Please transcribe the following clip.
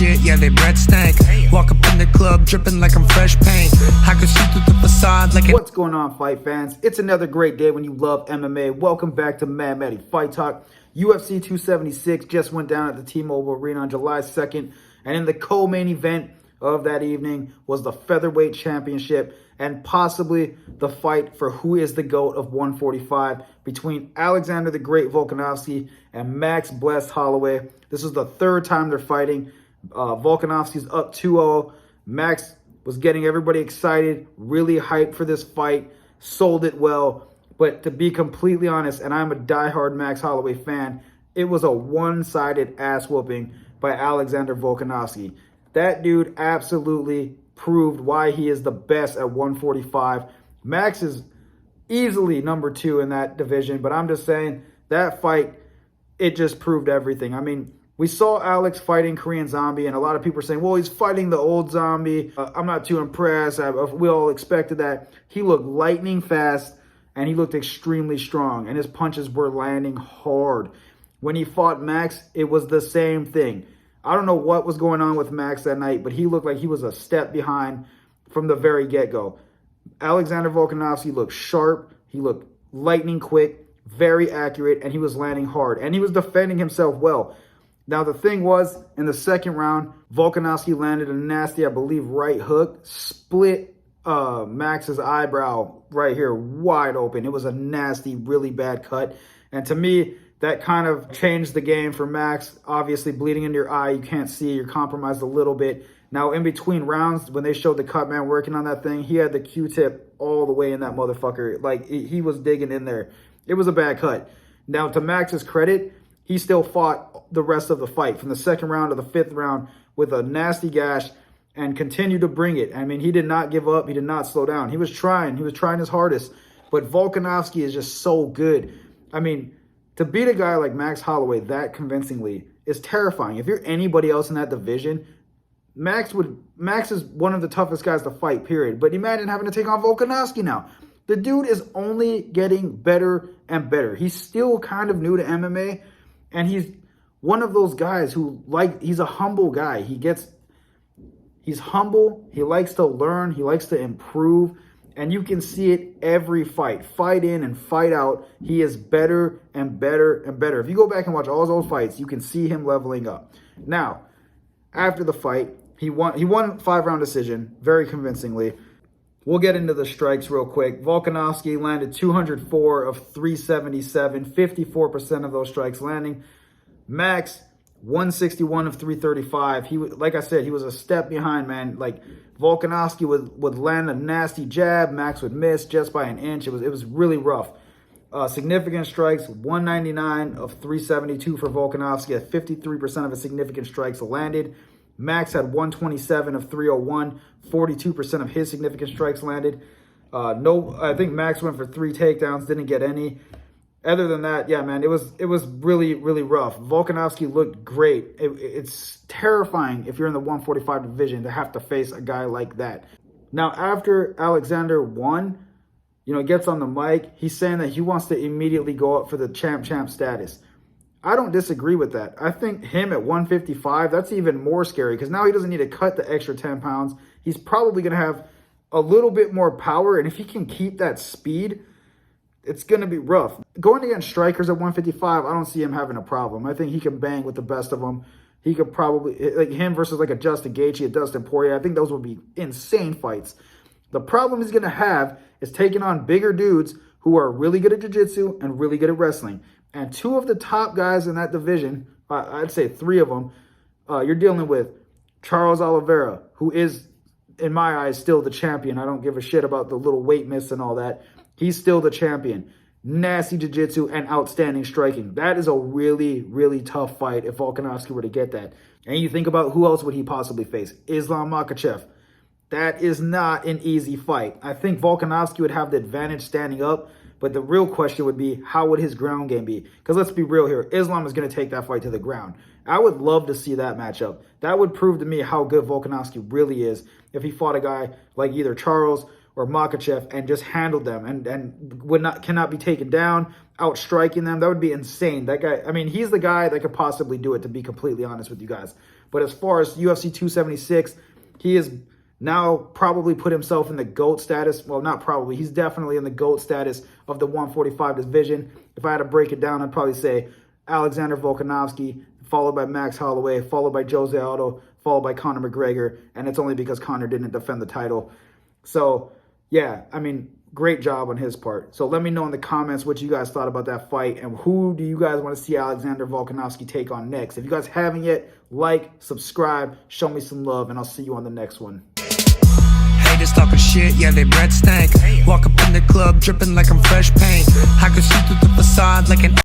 shit, yeah, they breath stank. Walk up in the club, dripping like I'm fresh paint. I can see through the facade like What's going on, fight fans? It's another great day when you love MMA. Welcome back to Matty Fight Talk. UFC 276 just went down at the T-Mobile Arena on July 2nd. And in the co-main event of that evening was the featherweight championship and possibly the fight for who is the GOAT of 145 between Alexander the Great Volkanovski and Max Holloway. This is the third time they're fighting. Volkanovski's up 2-0. Max was getting everybody excited, really hyped for this fight, sold it well. But to be completely honest, and I'm a diehard Max Holloway fan, it was a one-sided ass whooping by Alexander Volkanovski. That dude absolutely proved why he is the best at 145. Max is easily number 2 in that division, but I'm just saying that fight, it just proved everything. I mean, we saw Alex fighting Korean Zombie, and a lot of people are saying, well, he's fighting the old Zombie. I'm not too impressed. We all expected that. He looked lightning fast, and he looked extremely strong, and his punches were landing hard. When he fought Max, it was the same thing. I don't know what was going on with Max that night, but he looked like he was a step behind from the very get-go. Alexander Volkanovski looked sharp. He looked lightning quick, very accurate, and he was landing hard. And he was defending himself well. Now, the thing was, in the second round, Volkanovski landed a nasty, I believe, right hook, split Max's eyebrow right here wide open. It was a nasty, really bad cut. And to me, that kind of changed the game for Max. Obviously, bleeding into your eye, you can't see, you're compromised a little bit. Now, in between rounds, when they showed the cut man working on that thing, he had the Q-tip all the way in that motherfucker. Like, he was digging in there. It was a bad cut. Now, to Max's credit, he still fought the rest of the fight from the second round to the fifth round with a nasty gash and continued to bring it. I mean, he did not give up. He did not slow down. He was trying. He was trying his hardest. But Volkanovski is just so good. I mean, to beat a guy like Max Holloway that convincingly is terrifying. If you're anybody else in that division, Max is one of the toughest guys to fight, period. But imagine having to take on Volkanovski now. The dude is only getting better and better. He's still kind of new to MMA, and he's one of those guys who, he's a humble guy. He's humble. He likes to learn. He likes to improve. And you can see it every fight. Fight in and fight out. He is better and better and better. If you go back and watch all those fights, you can see him leveling up. Now, after the fight, he won 5-round decision very convincingly. We'll get into the strikes real quick. Volkanovski landed 204 of 377, 54% of those strikes landing. Max, 161 of 335. He, like I said, he was a step behind, man. Like, Volkanovski would land a nasty jab. Max would miss just by an inch. It was really rough. Significant strikes, 199 of 372 for Volkanovski. At 53% of his significant strikes landed. Max had 127 of 301. 42% of his significant strikes landed. I think Max went for 3 takedowns, didn't get any. Other than that, yeah, man, it was really, really rough. Volkanovski looked great. It's terrifying if you're in the 145 division to have to face a guy like that. Now, after Alexander won, gets on the mic, he's saying that he wants to immediately go up for the champ status. I don't disagree with that. I think him at 155, that's even more scary because now he doesn't need to cut the extra 10 pounds. He's probably going to have a little bit more power, and if he can keep that speed, it's going to be rough. Going against strikers at 155, I don't see him having a problem. I think he can bang with the best of them. He could probably, like him versus like a Justin Gaethje, a Dustin Poirier, I think those would be insane fights. The problem he's going to have is taking on bigger dudes who are really good at jiu-jitsu and really good at wrestling. And 2 of the top guys in that division, I'd say 3 of them, you're dealing with Charles Oliveira, who is, in my eyes, still the champion. I don't give a shit about the little weight miss and all that. He's still the champion. Nasty jiu-jitsu and outstanding striking. That is a really, really tough fight if Volkanovski were to get that. And you think about who else would he possibly face? Islam Makhachev. That is not an easy fight. I think Volkanovski would have the advantage standing up, but the real question would be, how would his ground game be? Because let's be real here. Islam is going to take that fight to the ground. I would love to see that matchup. That would prove to me how good Volkanovski really is if he fought a guy like either Charles or Makhachev and just handled them and cannot be taken down, outstriking them. That would be insane. That guy, I mean, he's the guy that could possibly do it, to be completely honest with you guys. But as far as UFC 276, he is now probably put himself in the GOAT status. Well, not probably. He's definitely in the GOAT status of the 145 division. If I had to break it down, I'd probably say Alexander Volkanovski, followed by Max Holloway, followed by Jose Aldo, followed by Conor McGregor. And it's only because Conor didn't defend the title. So, yeah, I mean, great job on his part. So let me know in the comments what you guys thought about that fight and who do you guys want to see Alexander Volkanovski take on next. If you guys haven't yet, like, subscribe, show me some love, and I'll see you on the next one. Haters talking shit, yeah, they breath stank. Walk up in the club dripping like I'm fresh paint. I can see through the facade like an